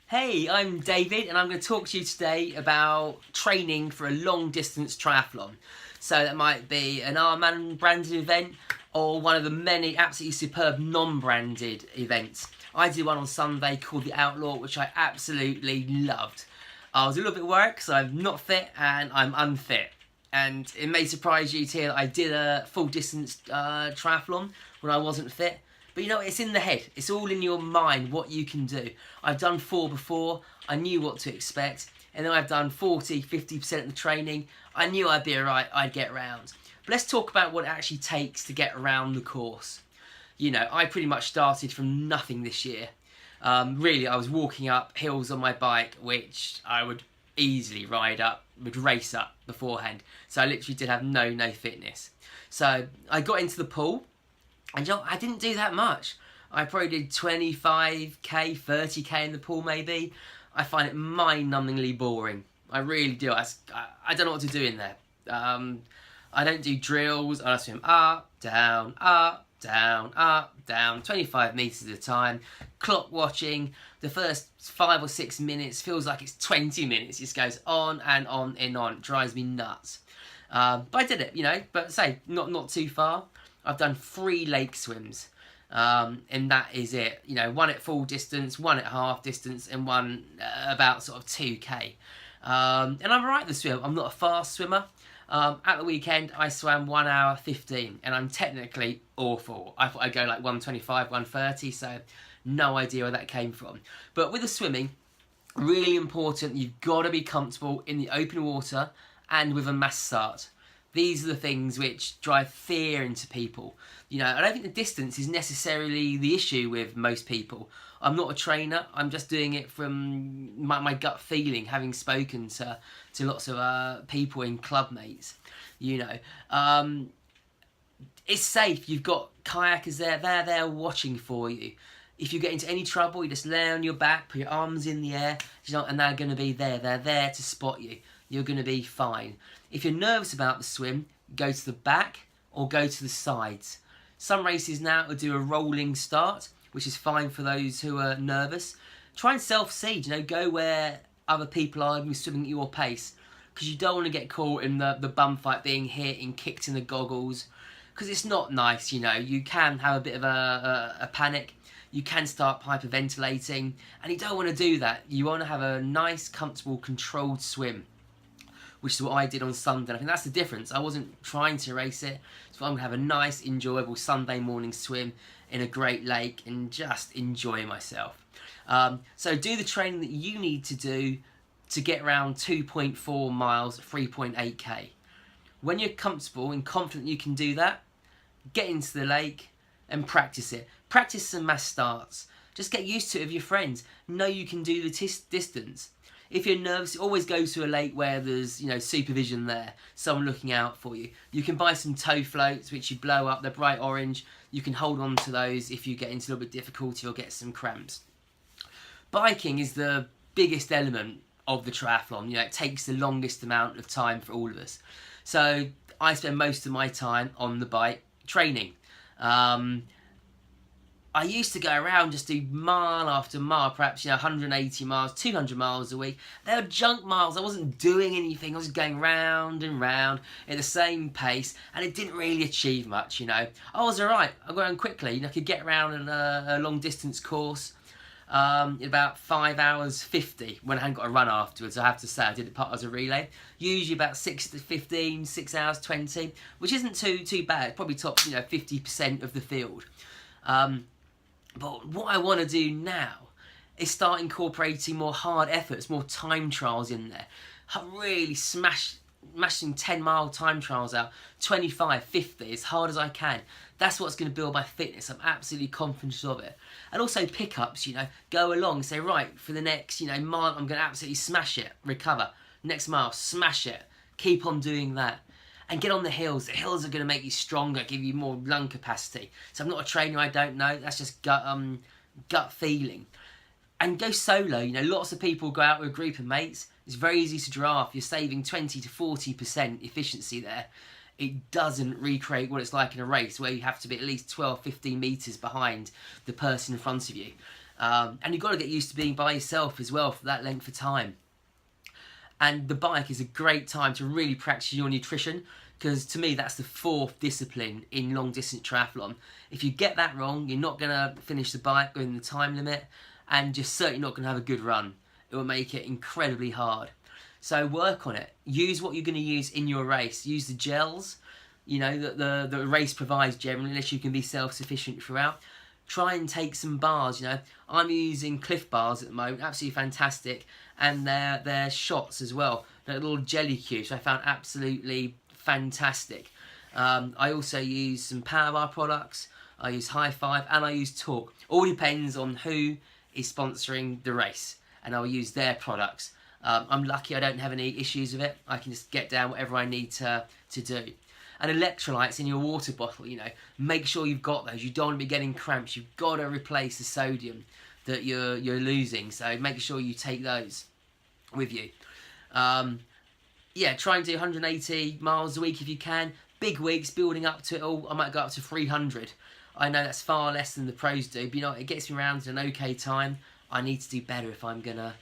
Hey, I'm David and I'm going to talk to you today about training for a long distance triathlon. So that might be an Ironman branded event or one of the many absolutely superb non-branded events. I did one on Sunday called the Outlaw, which I absolutely loved. I was a little bit worried because I'm not fit and I'm unfit. And it may surprise you to hear that I did a full distance triathlon when I wasn't fit. But you know, it's in the head. It's all in your mind what you can do. I've done 4 before. I knew what to expect. And then I've done 40, 50% of the training. I knew I'd be alright. I'd get around. But let's talk about what it actually takes to get around the course. You know, I pretty much started from nothing this year. Really, I was walking up hills on my bike, which I would easily ride up, would race up beforehand. So I literally did have no fitness. So I got into the pool. And you know, I didn't do that much. I probably did 25k, 30k in the pool maybe. I find it mind-numbingly boring. I really do. I don't know what to do in there. I don't do drills. I swim up, down, 25 metres at a time. Clock watching. The first 5 or 6 minutes feels like it's 20 minutes. It just goes on and on and on. It drives me nuts. But I did it, you know. But say, not too far. I've done 3 lake swims, and that is it. You know, 1 at full distance, 1 at half distance, and 1 about sort of 2k. And I'm right at the swim. I'm not a fast swimmer. At the weekend, I swam 1 hour 15, and I'm technically awful. I thought I'd go like 125, 130, so no idea where that came from. But with the swimming, really important, you've got to be comfortable in the open water and with a mass start. These are the things which drive fear into people. You know, I don't think the distance is necessarily the issue with most people. I'm not a trainer. I'm just doing it from my gut feeling, having spoken to lots of people in club mates. You know, it's safe. You've got kayakers there. They're there watching for you. If you get into any trouble, you just lay on your back, put your arms in the air, you know, and they're going to be there. They're there to spot you. You're going to be fine. If you're nervous about the swim, go to the back or go to the sides. Some races now will do a rolling start, which is fine for those who are nervous. Try and self-seed, you know, go where other people are swimming at your pace, because you don't want to get caught in the bum fight, being hit and kicked in the goggles, because it's not nice, you know. You can have a bit of a panic. You can start hyperventilating, and you don't want to do that. You want to have a nice, comfortable, controlled swim, which is what I did on Sunday. I think that's the difference. I wasn't trying to race it, so I'm going to have a nice, enjoyable Sunday morning swim in a great lake and just enjoy myself. So do the training that you need to do to get around 2.4 miles, 3.8k. When you're comfortable and confident you can do that, get into the lake and practice it. Practice some mass starts. Just get used to it with your friends. Know you can do the distance. If you're nervous, always go to a lake where there's, you know, supervision there, someone looking out for you. You can buy some tow floats, which you blow up, they're bright orange. You can hold on to those if you get into a little bit of difficulty or get some cramps. Biking is the biggest element of the triathlon. You know, it takes the longest amount of time for all of us. So I spend most of my time on the bike training. I used to go around just do mile after mile, perhaps, you know, 180 miles, 200 miles a week. They were junk miles. I wasn't doing anything. I was going round and round at the same pace, and it didn't really achieve much, you know. I was alright. I got around quickly. You know, I could get around in a long distance course in about 5 hours 50 when I hadn't got a run afterwards. I have to say, I did it part as a relay. Usually about 6 to 15, 6 hours 20, which isn't too bad. Probably top, you know, 50% of the field. But what I want to do now is start incorporating more hard efforts, more time trials in there. Really smashing 10-mile time trials out, 25, 50, as hard as I can. That's what's going to build my fitness. I'm absolutely confident of it. And also pickups, you know, go along, say, right, for the next, you know, mile, I'm going to absolutely smash it, recover. Next mile, smash it. Keep on doing that. And get on the hills. The hills are going to make you stronger, give you more lung capacity. So I'm not a trainer, I don't know. That's just gut feeling. And go solo. You know, lots of people go out with a group of mates. It's very easy to draft. You're saving 20 to 40% efficiency there. It doesn't recreate what it's like in a race where you have to be at least 12, 15 metres behind the person in front of you. And you've got to get used to being by yourself as well for that length of time. And the bike is a great time to really practice your nutrition, because to me that's the fourth discipline in long distance triathlon. If you get that wrong, you're not going to finish the bike within the time limit, and you're certainly not going to have a good run. It will make it incredibly hard. So work on it. Use what you're going to use in your race. Use the gels, you know, that the race provides generally, unless you can be self-sufficient throughout. Try and take some bars, you know. I'm using Cliff bars at the moment, absolutely fantastic. And they're shots as well. They're little jelly cubes, I found absolutely fantastic. I also use some Power Bar products. I use High Five and I use Talk. All depends on who is sponsoring the race, and I'll use their products. I'm lucky I don't have any issues with it. I can just get down whatever I need to do. And electrolytes in your water bottle, you know, make sure you've got those. You don't want to be getting cramps. You've got to replace the sodium that you're losing. So make sure you take those with you. Yeah, try and do 180 miles a week if you can. Big weeks, building up to it all. I might go up to 300. I know that's far less than the pros do, but you know, it gets me around to an okay time. I need to do better if I'm going to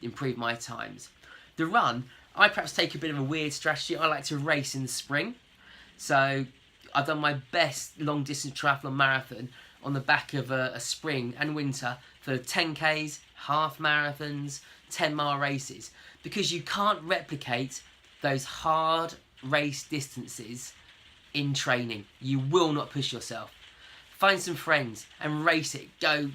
improve my times. The run, I perhaps take a bit of a weird strategy. I like to race in the spring. So I've done my best long distance triathlon marathon on the back of a spring and winter for 10Ks, half marathons, 10-mile races. Because you can't replicate those hard race distances in training. You will not push yourself. Find some friends and race it. Go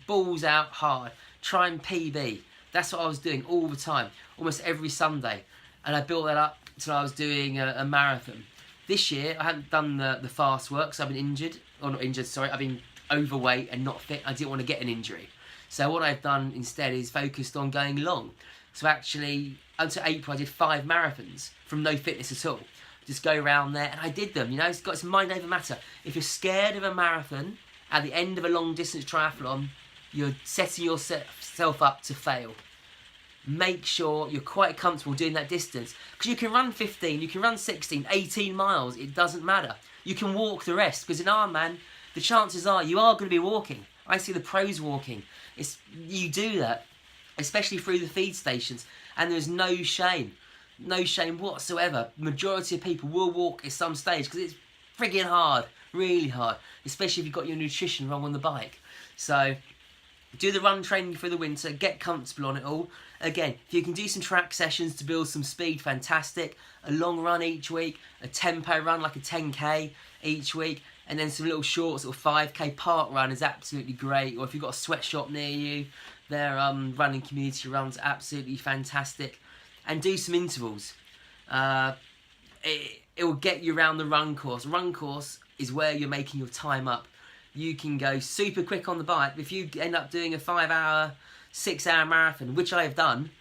balls out hard. Try and PB. That's what I was doing all the time, almost every Sunday. And I built that up till I was doing a marathon. This year, I hadn't done the fast work, so I've been injured. Or not injured, sorry. I've been overweight and not fit. I didn't want to get an injury. So what I've done instead is focused on going long. So actually, until April, I did 5 marathons from no fitness at all. Just go around there, and I did them. You know, it's mind over matter. If you're scared of a marathon at the end of a long distance triathlon, you're setting yourself up to fail. Make sure you're quite comfortable doing that distance, because you can run 15, you can run 16, 18 miles. It doesn't matter. You can walk the rest, because in Ironman, the chances are you are going to be walking. I see the pros walking. You do that, especially through the feed stations, and there's no shame whatsoever. Majority of people will walk at some stage, because it's friggin' hard, really hard, especially if you've got your nutrition wrong on the bike. So do the run training through the winter, get comfortable on it all. Again, if you can do some track sessions to build some speed, fantastic. A long run each week, a tempo run like a 10K each week, and then some little short sort of 5K park run is absolutely great. Or if you've got a sweatshop near you, their running community runs absolutely fantastic. And do some intervals. It will get you around the run course. Run course is where you're making your time up. You can go super quick on the bike, but if you end up doing a 5-hour, 6-hour marathon, which I have done,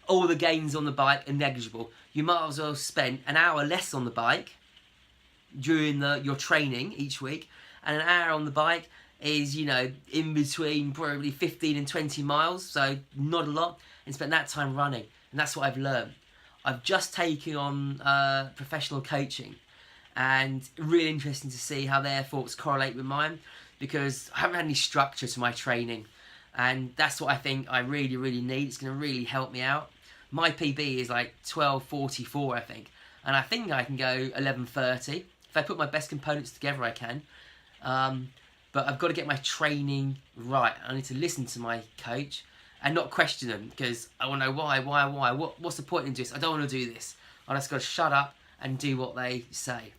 all the gains on the bike are negligible. You might as well spend an hour less on the bike during your training each week, and an hour on the bike is, you know, in between probably 15 and 20 miles, so not a lot, and spend that time running. And that's what I've learned. I've just taken on professional coaching, and really interesting to see how their thoughts correlate with mine, because I haven't had any structure to my training, and that's what I think I really, really need. It's going to really help me out. My PB is like 12:44, I think, and I think I can go 11:30. If I put my best components together, I can. But I've got to get my training right. I need to listen to my coach and not question them, because I want to know why, what's the point in doing this? I don't want to do this. I just got to shut up and do what they say.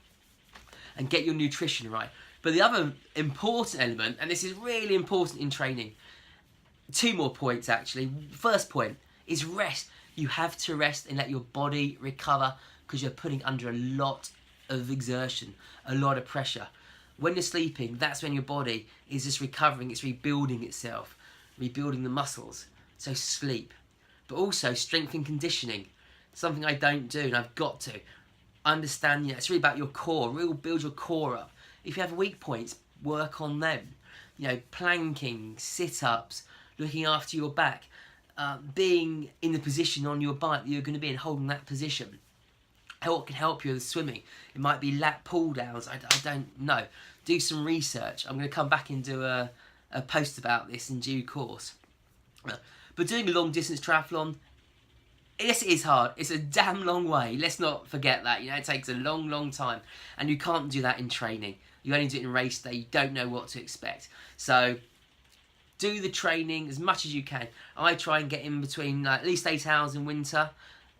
And get your nutrition right. But the other important element, and this is really important in training, 2 more points actually. First point is rest. You have to rest and let your body recover, because you're putting under a lot of exertion, a lot of pressure. When you're sleeping, that's when your body is just recovering, it's rebuilding itself, rebuilding the muscles. So sleep. But also strength and conditioning, something I don't do, and I've got to. Understand, you know, it's really about your core. Really build your core up. If you have weak points, work on them. You know, planking, sit-ups, looking after your back, being in the position on your bike that you're going to be in, holding that position. What can help you with swimming? It might be lat pull downs. I don't know. Do some research. I'm going to come back and do a a post about this in due course. But doing a long distance triathlon, yes, it is hard. It's a damn long way. Let's not forget that. You know, it takes a long, long time. And you can't do that in training. You only do it in race day. You don't know what to expect. So do the training as much as you can. I try and get in between at least 8 hours in winter,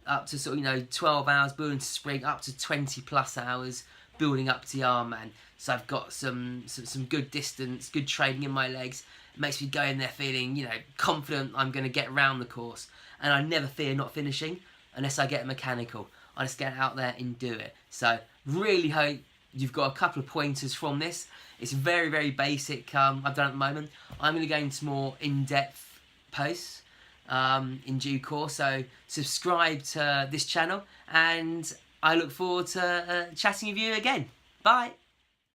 up to sort of, 12 hours building to spring, up to 20 plus hours building up to the Ironman. So I've got some good distance, good training in my legs. It makes me go in there feeling, confident I'm going to get around the course. And I never fear not finishing unless I get a mechanical. I just get out there and do it. So really hope you've got a couple of pointers from this. It's very, very basic I've done at the moment. I'm going to go into more in-depth posts in due course. So subscribe to this channel and I look forward to chatting with you again. Bye.